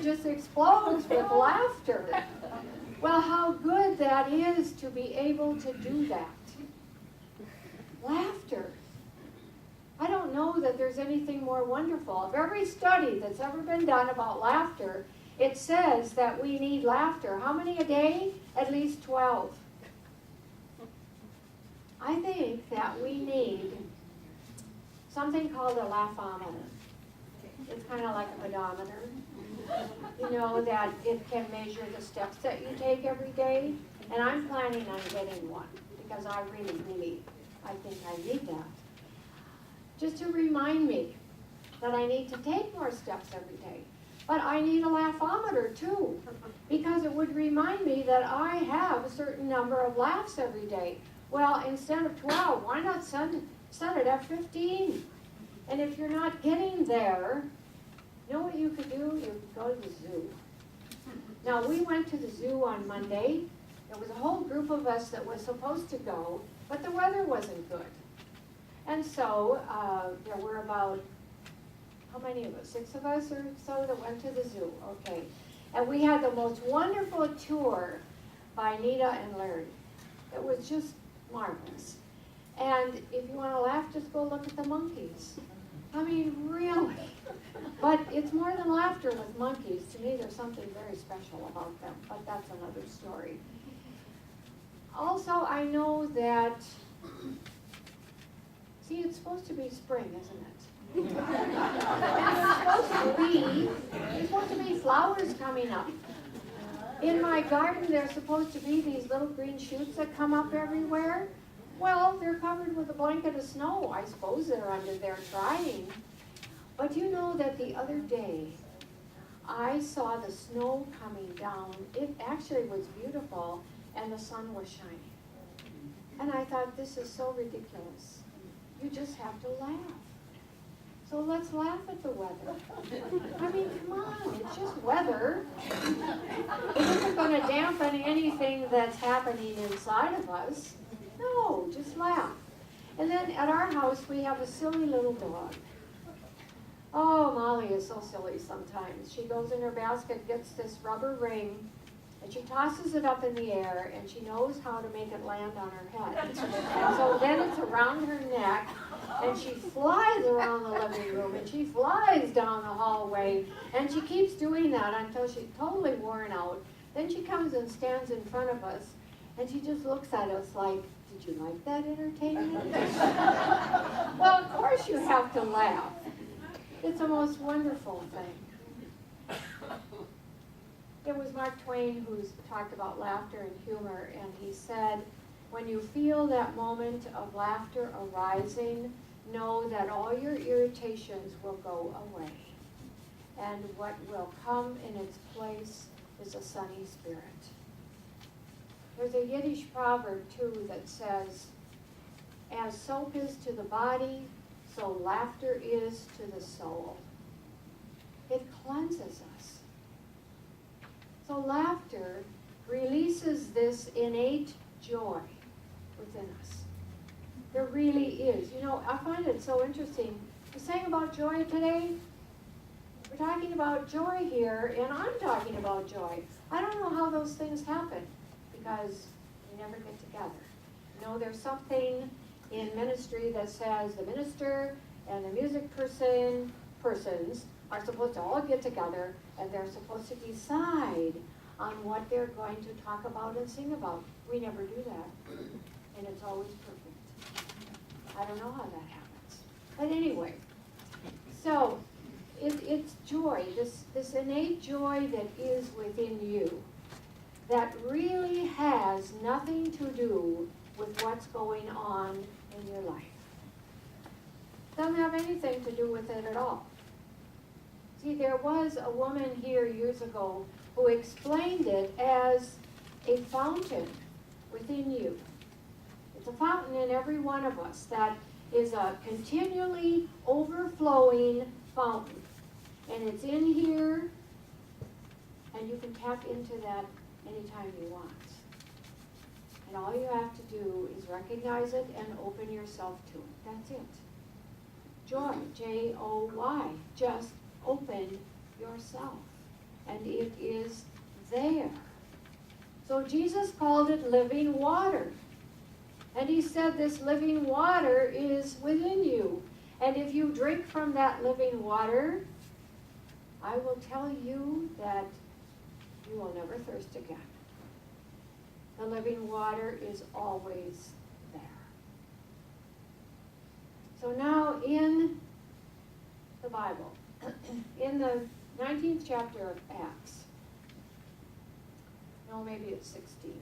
just explodes with laughter. Well, how good that is to be able to do that. Laughter. I don't know that there's anything more wonderful. Of every study that's ever been done about laughter, it says that we need laughter. How many a day? At least 12. I think that we need something called a laughometer. It's kind of like a pedometer. You know, that it can measure the steps that you take every day. And I'm planning on getting one because I really, I think I need that. Just to remind me that I need to take more steps every day. But I need a laughometer too, because it would remind me that I have a certain number of laughs every day. Well, instead of 12, why not set it at 15? And if you're not getting there, you know what you could do? You could go to the zoo. Now, we went to the zoo on Monday. There was a whole group of us that was supposed to go, but the weather wasn't good. And so there were about, how many of us? 6 of us or so that went to the zoo. Okay. And we had the most wonderful tour by Nita and Larry. It was just marvelous. And if you want to laugh, just go look at the monkeys. I mean, really. But it's more than laughter with monkeys. To me, there's something very special about them, but that's another story. Also, I know that, see, it's supposed to be spring, isn't it? And there's supposed to be flowers coming up. In my garden, there's supposed to be these little green shoots that come up everywhere. Well, they're covered with a blanket of snow. I suppose they're under there trying. But you know that the other day, I saw the snow coming down. It actually was beautiful, and the sun was shining. And I thought, this is so ridiculous. You just have to laugh. So let's laugh at the weather. I mean, come on, it's just weather. It isn't going to dampen anything that's happening inside of us. No, just laugh. And then at our house, we have a silly little dog. Oh, Molly is so silly sometimes. She goes in her basket, gets this rubber ring, and she tosses it up in the air, and she knows how to make it land on her head. And so then it's around her neck, and she flies around the living room, and she flies down the hallway, and she keeps doing that until she's totally worn out. Then she comes and stands in front of us, and she just looks at us like, did you like that entertainment? Well, of course you have to laugh. It's the most wonderful thing. It was Mark Twain who talked about laughter and humor, and he said, when you feel that moment of laughter arising, know that all your irritations will go away. And what will come in its place is a sunny spirit. There's a Yiddish proverb, too, that says, as soap is to the body, so laughter is to the soul. It cleanses us. So laughter releases this innate joy within us. There really is. You know, I find it so interesting. We sang about joy today. We're talking about joy here, and I'm talking about joy. I don't know how those things happen, because we never get together. You know, there's something in ministry that says the minister and the music persons are supposed to all get together, and they're supposed to decide on what they're going to talk about and sing about. We never do that, and it's always perfect. I don't know how that happens. But anyway, so it's joy, this innate joy that is within you, that really has nothing to do with what's going on in your life. Doesn't have anything to do with it at all. See, there was a woman here years ago who explained it as a fountain within you. It's a fountain in every one of us that is a continually overflowing fountain. And it's in here, and you can tap into that anytime you want. And all you have to do is recognize it and open yourself to it. That's it. Joy, J-O-Y. Just open yourself. and it is there. So Jesus called it living water. And he said this living water is within you. And if you drink from that living water, I will tell you that you will never thirst again. The living water is always there. So now in the Bible, in the 19th chapter of Acts, no, maybe it's 16,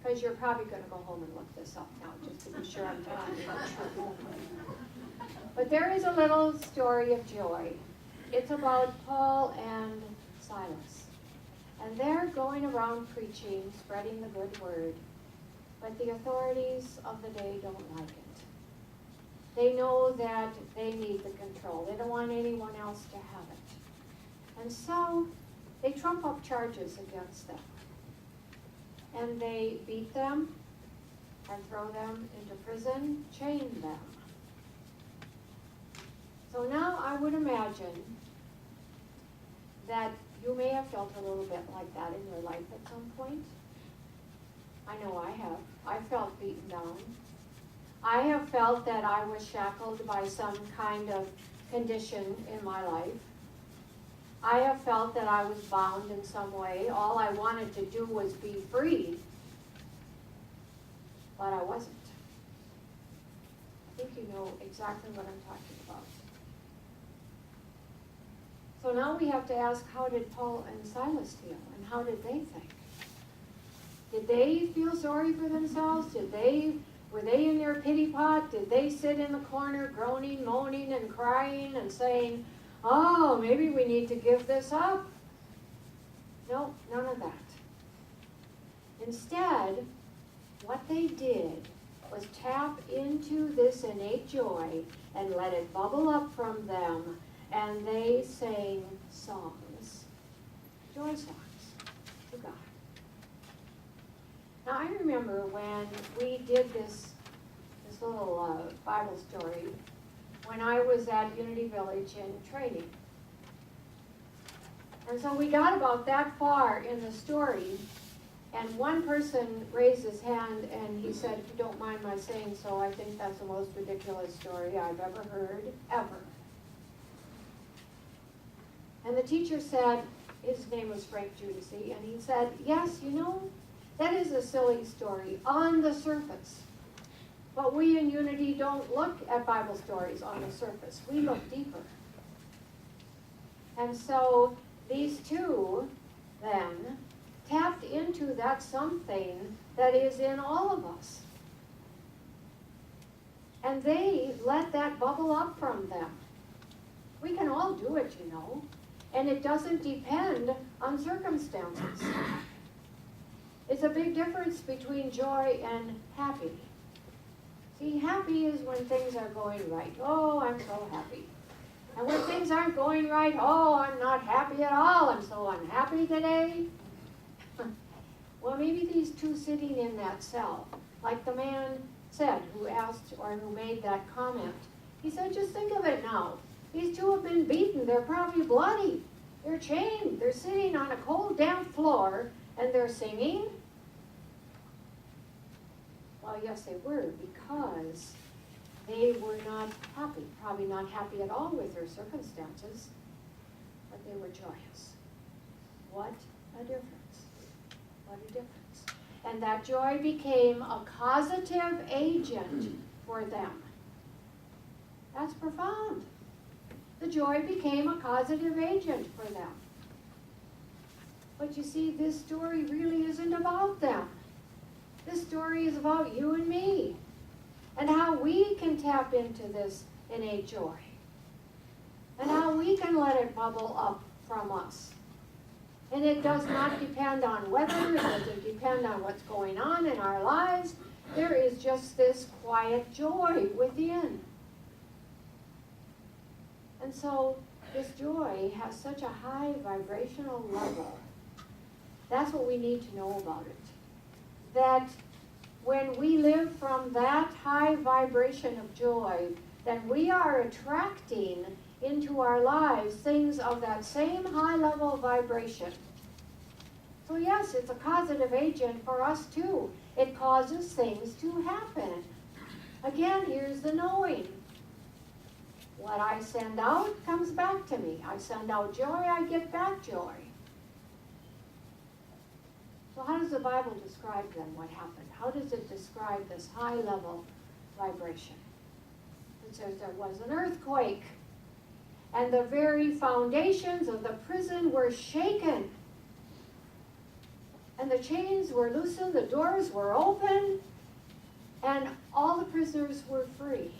because you're probably going to go home and look this up now, just to be sure I'm telling you the truth. But there is a little story of joy. It's about Paul and Silas. And they're going around preaching, spreading the good word. But the authorities of the day don't like it. They know that they need the control. They don't want anyone else to have it. And so they trump up charges against them. And they beat them and throw them into prison, chain them. So now I would imagine that you may have felt a little bit like that in your life at some point. I know I have. I felt beaten down. I have felt that I was shackled by some kind of condition in my life. I have felt that I was bound in some way. All I wanted to do was be free, but I wasn't. I think you know exactly what I'm talking about. So now we have to ask, how did Paul and Silas feel, and how did they think? Did they feel sorry for themselves? Were they in their pity pot? Did they sit in the corner groaning, moaning, and crying and saying, oh, maybe we need to give this up? No, none of that. Instead, what they did was tap into this innate joy and let it bubble up from them, and they sang songs, joy songs to God. Now I remember when we did this little Bible story when I was at Unity Village in training. And so we got about that far in the story, and one person raised his hand and he said, if you don't mind my saying so, I think that's the most ridiculous story I've ever heard, ever. And the teacher said, his name was Frank Judici, and he said, yes, you know, that is a silly story on the surface. But we in Unity don't look at Bible stories on the surface. We look deeper. And so these two then tapped into that something that is in all of us. And they let that bubble up from them. We can all do it, you know. And it doesn't depend on circumstances. It's a big difference between joy and happy. See, happy is when things are going right. Oh, I'm so happy. And when things aren't going right, oh, I'm not happy at all. I'm so unhappy today. Well, maybe these two sitting in that cell, like the man said who asked or who made that comment, he said, just think of it now. These two have been beaten. They're probably bloody. They're chained. They're sitting on a cold, damp floor, and they're singing. Well, yes, they were, because they were not happy. Probably not happy at all with their circumstances, but they were joyous. What a difference. What a difference. And that joy became a causative agent for them. That's profound. The joy became a causative agent for them. But you see, this story really isn't about them. This story is about you and me, and how we can tap into this innate joy, and how we can let it bubble up from us. And it does not depend on weather, it doesn't depend on what's going on in our lives. There is just this quiet joy within. And so this joy has such a high vibrational level. That's what we need to know about it. That when we live from that high vibration of joy, then we are attracting into our lives things of that same high level of vibration. So yes, it's a causative agent for us too. It causes things to happen. Again, here's the knowing. What I send out comes back to me. I send out joy, I get back joy. So how does the Bible describe then what happened? How does it describe this high level vibration? It says there was an earthquake, and the very foundations of the prison were shaken. And the chains were loosened, the doors were open, and all the prisoners were free.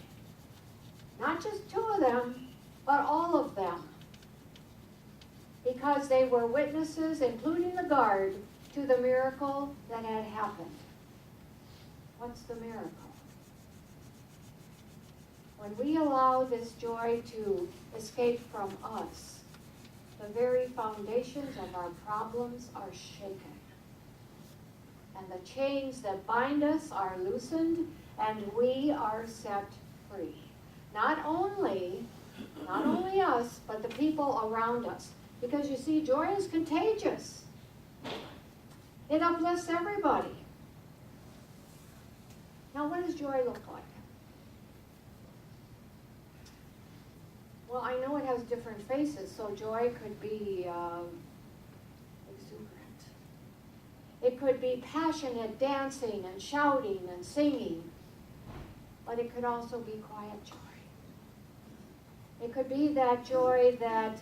Not just two of them, but all of them. Because they were witnesses, including the guard, to the miracle that had happened. What's the miracle? When we allow this joy to escape from us, the very foundations of our problems are shaken. And the chains that bind us are loosened, and we are set free. Not only us, but the people around us. Because you see, joy is contagious. It uplifts everybody. Now, what does joy look like? Well, I know it has different faces, so joy could be exuberant. It could be passionate dancing and shouting and singing, but it could also be quiet joy. It could be that joy that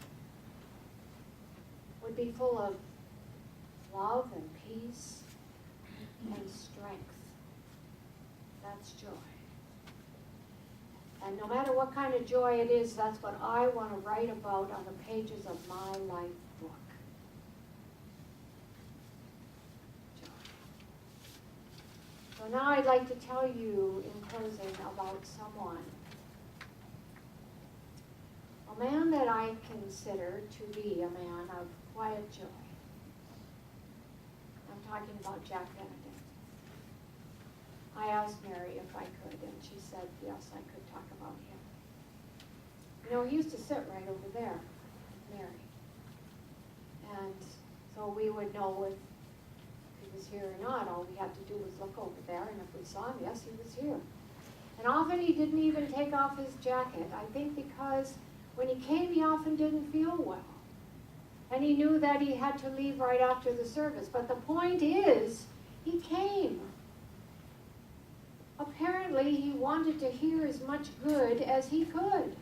would be full of love and peace and strength. That's joy. And no matter what kind of joy it is, that's what I want to write about on the pages of my life book. Joy. So now I'd like to tell you in closing about someone. A man that I consider to be a man of quiet joy. I'm talking about Jack Benedict. I asked Mary if I could, and she said, yes, I could talk about him. You know, he used to sit right over there with Mary. And so we would know if he was here or not. All we had to do was look over there, and if we saw him, yes, he was here. And often he didn't even take off his jacket. I think because when he came, he often didn't feel well. And he knew that he had to leave right after the service. But the point is, he came. Apparently, he wanted to hear as much good as he could.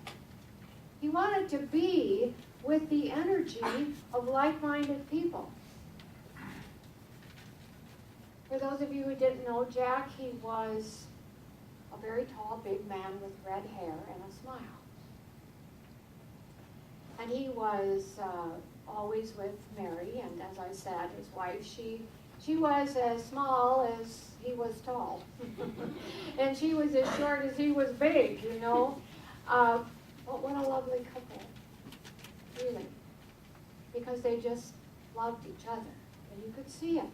He wanted to be with the energy of like-minded people. For those of you who didn't know Jack, he was a very tall, big man with red hair and a smile. And he was always with Mary, and as I said, his wife, she was as small as he was tall. And she was as short as he was big, you know. But what a lovely couple, really. Because they just loved each other, and you could see it.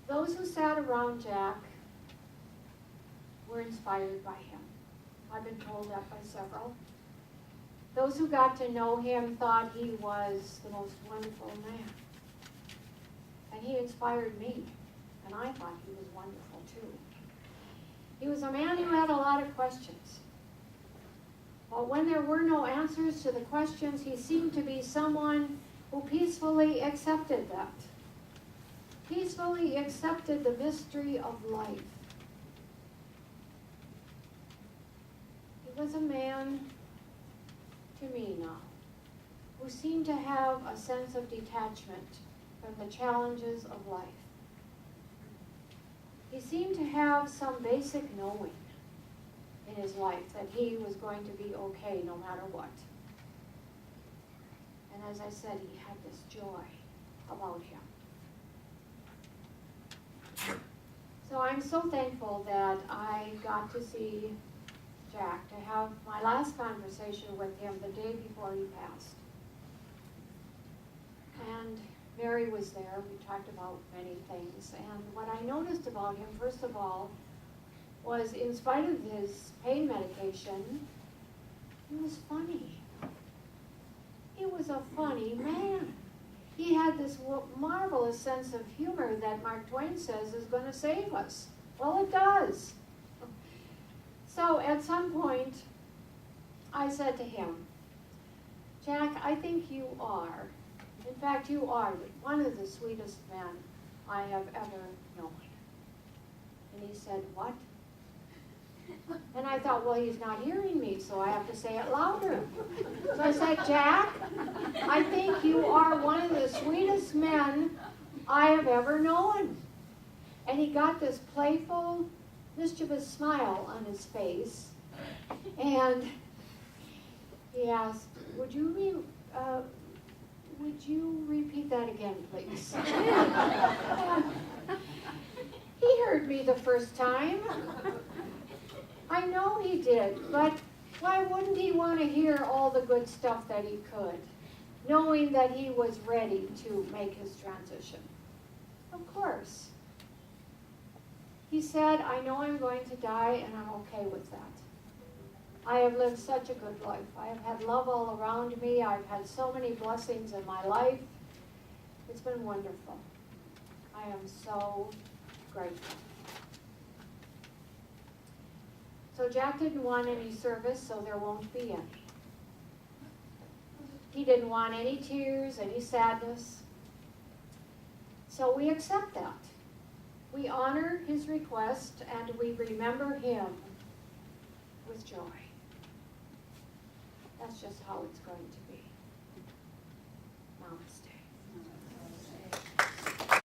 Those who sat around Jack were inspired by him. I've been told that by several. Those who got to know him thought he was the most wonderful man. And he inspired me, and I thought he was wonderful too. He was a man who had a lot of questions. But when there were no answers to the questions, he seemed to be someone who peacefully accepted that. Peacefully accepted the mystery of life. He was a man, to me now, who seemed to have a sense of detachment from the challenges of life. He seemed to have some basic knowing in his life that he was going to be okay no matter what. And as I said, he had this joy about him. So I'm so thankful that I got to see Jack, to have my last conversation with him the day before he passed. And Mary was there. We talked about many things. And what I noticed about him, first of all, was in spite of his pain medication, a funny man. He had this marvelous sense of humor that Mark Twain says is going to save us. Well, it does. So at some point, I said to him, Jack, I think you are, in fact, you are one of the sweetest men I have ever known. And he said, what? And I thought, well, he's not hearing me, so I have to say it louder. So I said, Jack, I think you are one of the sweetest men I have ever known. And he got this playful, mischievous smile on his face. And he asked, would you repeat that again, please? He heard me the first time. I know he did, but why wouldn't he want to hear all the good stuff that he could, knowing that he was ready to make his transition? Of course. He said, I know I'm going to die, and I'm okay with that. I have lived such a good life. I have had love all around me. I've had so many blessings in my life. It's been wonderful. I am so grateful. So Jack didn't want any service, so there won't be any. He didn't want any tears, any sadness. So we accept that. We honor his request, and we remember him with joy. That's just how it's going to be.